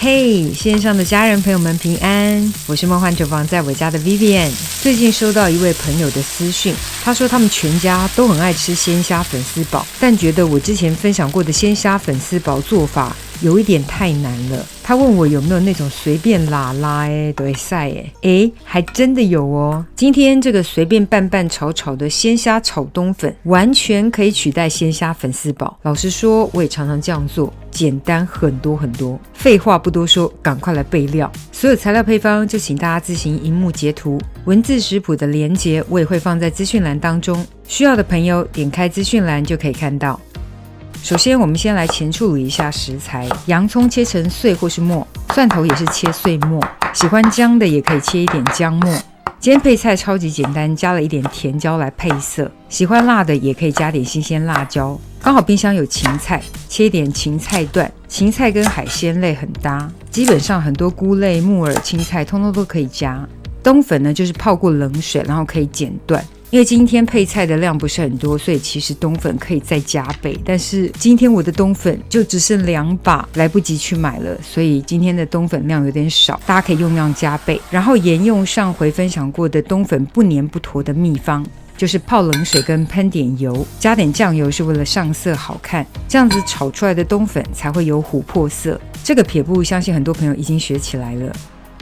嘿，线上的家人朋友们平安，我是梦幻厨房在我家的 Vivian。 最近收到一位朋友的私讯，他说他们全家都很爱吃鲜虾粉丝煲，但觉得我之前分享过的鲜虾粉丝煲做法有一点太难了。他问我有没有那种随便拉拉都会晒还真的有哦。今天这个随便拌拌炒炒的鲜虾炒冬粉完全可以取代鲜虾粉丝煲。老实说我也常常这样做，简单很多很多。废话不多说，赶快来备料。所有材料配方就请大家自行萤幕截图，文字食谱的连结我也会放在资讯栏当中，需要的朋友点开资讯栏就可以看到。首先我们先来前处理一下食材，洋葱切成碎或是末，蒜头也是切碎末，喜欢姜的也可以切一点姜末。今天配菜超级简单，加了一点甜椒来配色，喜欢辣的也可以加点新鲜辣椒。刚好冰箱有芹菜，切一点芹菜段，芹菜跟海鲜类很搭，基本上很多菇类、木耳、青菜通通都可以加。冬粉呢就是泡过冷水，然后可以剪断。因为今天配菜的量不是很多，所以其实冬粉可以再加倍，但是今天我的冬粉就只剩2把，来不及去买了，所以今天的冬粉量有点少，大家可以用量加倍。然后沿用上回分享过的冬粉不粘不坨的秘方，就是泡冷水跟喷点油，加点酱油是为了上色好看，这样子炒出来的冬粉才会有琥珀色。这个撇步相信很多朋友已经学起来了。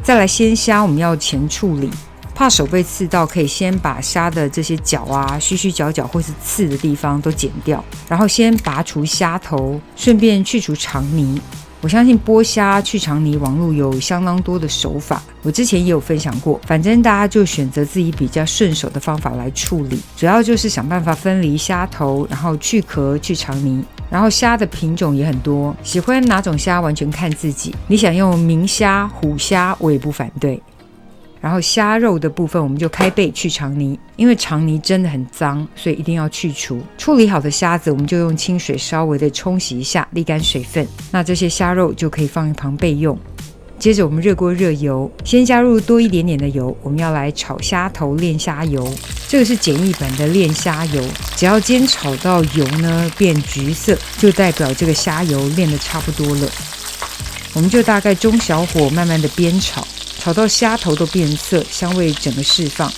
再来鲜虾我们要前处理，怕手被刺到，可以先把虾的这些角啊、须须角角或是刺的地方都剪掉，然后先拔除虾头，顺便去除肠泥。我相信剥虾去肠泥网络有相当多的手法，我之前也有分享过，反正大家就选择自己比较顺手的方法来处理，主要就是想办法分离虾头，然后去壳去肠泥。然后虾的品种也很多，喜欢哪种虾完全看自己，你想用明虾、虎虾我也不反对。然后虾肉的部分我们就开背去肠泥，因为肠泥真的很脏，所以一定要去除。处理好的虾子我们就用清水稍微的冲洗一下，沥干水分，那这些虾肉就可以放一旁备用。接着我们热锅热油，先加入多一点点的油，我们要来炒虾头炼虾油，这个是简易版的炼虾油，只要煎炒到油呢变橘色，就代表这个虾油炼得差不多了。我们就大概中小火慢慢的煸炒，炒到虾头都变色，香味整个释放，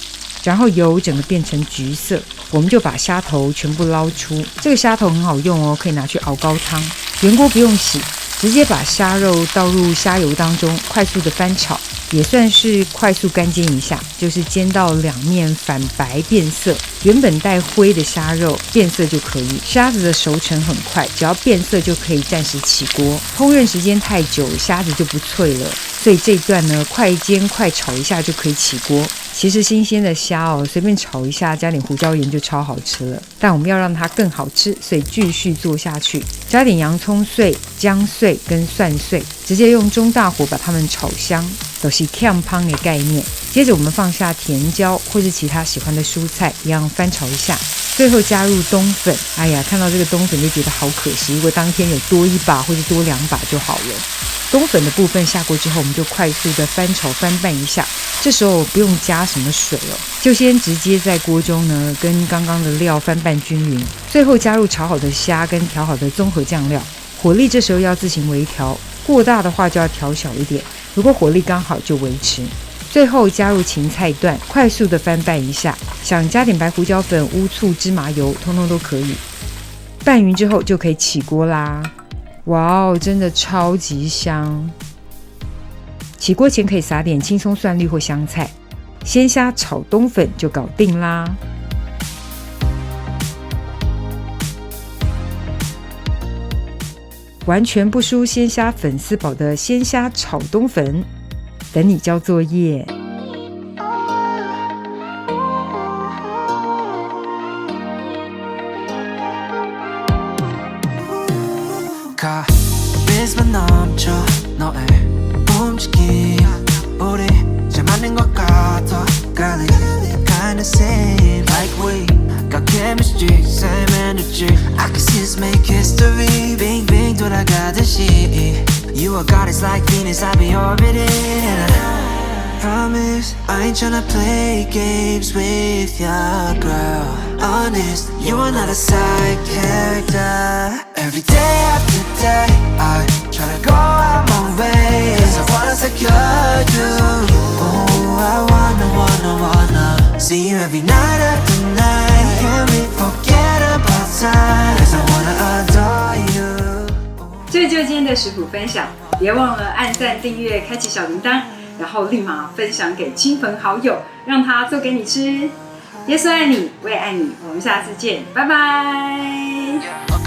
然后油整个变成橘色，我们就把虾头全部捞出。这个虾头很好用哦，可以拿去熬高汤，原锅不用洗，直接把虾肉倒入虾油当中，快速的翻炒，也算是快速干煎一下，就是煎到两面反白变色，原本带灰的虾肉变色就可以。虾子的熟成很快，只要变色就可以暂时起锅，烹饪时间太久虾子就不脆了，所以这一段呢快煎快炒一下就可以起锅。其实新鲜的虾随便炒一下加点胡椒盐就超好吃了，但我们要让它更好吃，所以继续做下去，加点洋葱碎、姜碎跟蒜碎，直接用中大火把它们炒香，都是香香的概念。接着我们放下甜椒或是其他喜欢的蔬菜，一样翻炒一下，最后加入冬粉。哎呀，看到这个冬粉就觉得好可惜，如果当天有多1把或是多2把就好了。冬粉的部分下锅之后，我们就快速的翻炒翻拌一下，这时候不用加什么水就先直接在锅中呢跟刚刚的料翻拌均匀，最后加入炒好的虾跟调好的综合酱料，火力这时候要自行微调，过大的话就要调小一点，如果火力刚好就维持。最后加入芹菜段，快速的翻拌一下，想加点白胡椒粉、乌醋、芝麻油通通都可以。拌匀之后就可以起锅啦。哇哦，真的超级香！起锅前可以撒点青葱、蒜绿或香菜，鲜虾炒冬粉就搞定啦。完全不输鲜虾粉丝煲的鲜虾炒冬粉，等你交作业。카리스마 넘쳐 너의 움직임 우리 잘 맞는 것 같아 Got it kinda seem like we got chemistry same energy I can see us make history 빙빙 돌아가듯이 You are goddess like Venus I be orbiting Promise I ain't tryna play games with ya girl Honest you are not a side character Every day after day I try to go out my way. 'Cause I wanna secure you. Oh, I wanna see you every night after night. Can we forget about time? 'Cause I wanna adore you. 这就是今天的食谱分享，别忘了按赞、订阅、开启小铃铛，然后立马分享给亲朋好友，让他做给你吃。耶稣爱你，我也爱你，我们下次见，拜拜。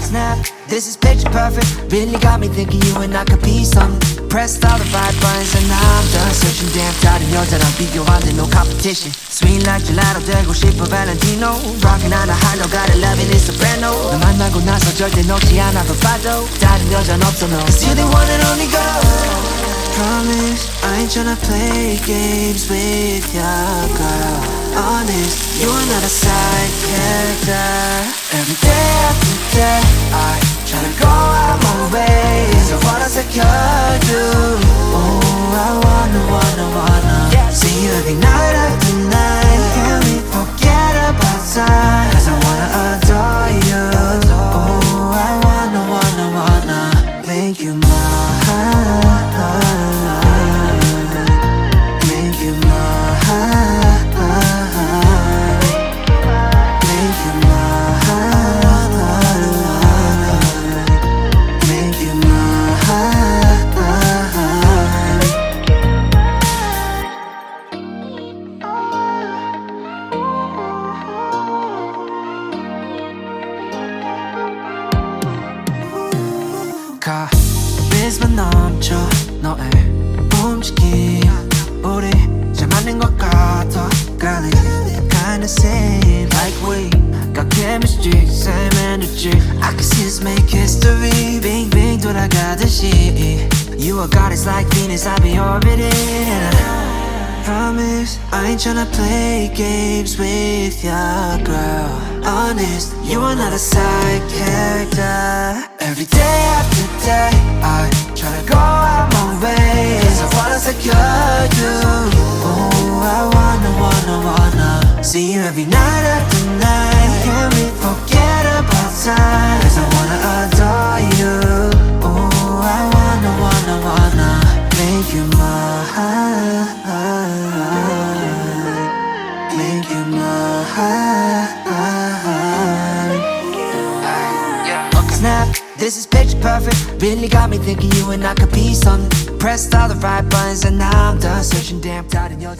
Snap, this is picture perfect. Really got me thinking you and I could be something. Pressed all the right buttons and now I'm done searching. Damn 다른 여자랑 비교하는데 no competition. Sweet like gelato 되고 싶어 Valentino. Rockin' on a high note, got it loving it soprano. 너 만나고 나서 절대 놓지 않아 봐도 다른 여자는 없어 no. 'Cause you're the one and only girl. Promise, I ain't tryna play games with ya, girl. Honest, you are not a side character. Every day after day, I tryna go out my way. 'Cause I wanna secure you. Oh, I wanna see you every night after night. Can we forget about time? 'Cause I wanna adore you. Oh, I wanna make you mine. 카리스마 넘쳐 너의 움직임 우리 잘 맞는 것 같아 Girl, it kinda seem like we got chemistry, same energy I can see us make history 빙빙 돌아가듯이 You are goddess like Venus, I'll be orbiting Promise, I ain't tryna play games with ya, girl. Honest, you are not a side character. Every day after day, I tryna go out my way. 'Cause I wanna secure you. Oh, I wanna see you every night after night. Can we forget about time? 'Cause I wanna adore you. Oh, I wanna make you mine. Make you mine. Snap, this is picture perfect. Really got me thinking you and I could be something. Pressed all the right buttons and now I'm done searching. Damn tired of your